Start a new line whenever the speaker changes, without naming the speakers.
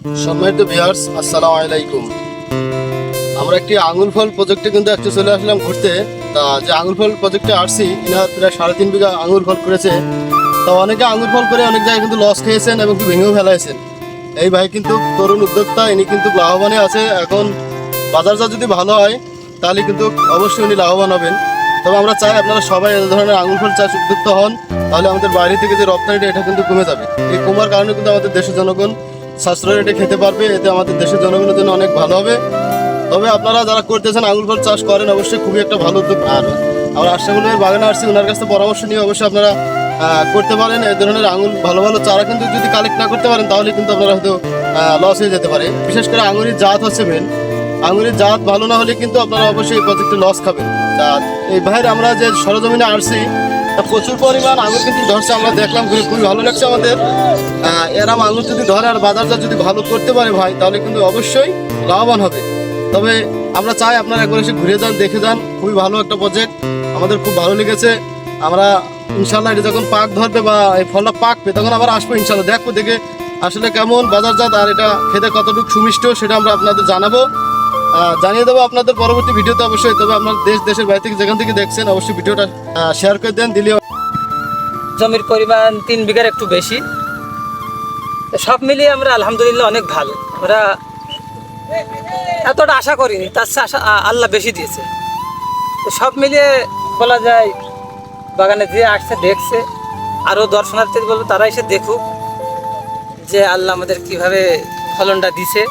সম্মানিত ভিউয়ার্স, আসসালামু আলাইকুম। আমরা একটি আঙুর ফল প্রজেক্টে কিন্তু একটু চলে আসলাম ঘুরতে। তা যে আঙুর ফল প্রজেক্টে আসছি, ইনার প্রায় 3.5 বিঘা আঙুর ফল করেছে। তা অনেকে আঙুর ফল করে অনেক জায়গায় কিন্তু লস খেয়েছেন এবং ভেঙেও ফেলাইছেন। এই ভাই কিন্তু তরুণ উদ্যোক্তা, ইনি কিন্তু লাভবানে আছে। এখন বাজারটা যদি ভালো হয় তাহলে কিন্তু অবশ্যই উনি লাভবান হবেন। তবে আমরা চাই আপনারা সবাই এই ধরনের আঙুর ফল চাষ উদ্যুক্ত হন, তাহলে আমাদের বাইরে থেকে যে রপ্তানিটা এটা কিন্তু কমে যাবে। এই কমার কারণে কিন্তু আমাদের দেশের জনগণ সাশ্রয় রেটে খেতে পারবে, এতে আমাদের দেশের জনগণের জন্য অনেক ভালো হবে। তবে আপনারা যারা করতেছেন আঙুর ফল চাষ করেন, অবশ্যই খুবই একটা ভালো উদ্যোগ। আর আমরা আশরাফুলের বাগানে আসছি, ওনার কাছে পরামর্শ নিয়ে অবশ্যই আপনারা করতে পারেন। এই ধরনের আঙুর ভালো ভালো চারা কিন্তু যদি কালেক্ট না করতে পারেন তাহলে কিন্তু আপনারা হয়তো লস হয়ে যেতে পারে। বিশেষ করে আঙুরের জাত হচ্ছে মেন, আঙুরের জাত ভালো না হলে কিন্তু আপনারা অবশ্যই এই প্রজেক্টে লস খাবেন। তা এই ভাইয়ের আমরা যে সরজমিনে আসছি, প্রচুর পরিমাণ আঙুর কিন্তু ধরছে, আমরা দেখলাম ঘুরে খুবই ভালো লাগছে আমাদের। এরম আঙুর যদি ধরে আর বাজারটা যদি ভালো করতে পারে ভাই, তাহলে কিন্তু অবশ্যই লাভবান হবে। তবে আমরা চাই আপনারা একবার এসে ঘুরে যান, দেখে যান। খুবই ভালো একটা প্রজেক্ট, আমাদের খুব ভালো লেগেছে। আমরা ইনশাল্লাহ এটা যখন পাক ধরবে বা এই ফলটা পাকবে তখন আবার আসবো ইনশাল্লাহ, দেখবো দেখে আসলে কেমন বাজারজাত আর এটা খেতে কতটুকু সুমিষ্ট সেটা আমরা আপনাদের জানাবো, জানিয়ে দেবো আপনাদের পরবর্তী ভিডিওতে অবশ্যই। তবে আপনার দেশের বাইরে থেকে যেখান থেকে দেখছেন অবশ্যই ভিডিওটা শেয়ার করে দেন, দিলে
জমির পরিমাণ 3 বিঘার একটু বেশি। সব মিলিয়ে আমরা আলহামদুলিল্লাহ অনেক ভালো। আমরা এতটা আশা করিনি, তার চেয়ে আশা আল্লাহ বেশি দিয়েছে। তো সব মিলিয়ে বলা যায় বাগানে যে আসছে দেখছে, আরও দর্শনার্থী বলবো তারা এসে দেখুক যে আল্লাহ আমাদের কিভাবে ফলনটা দিছে।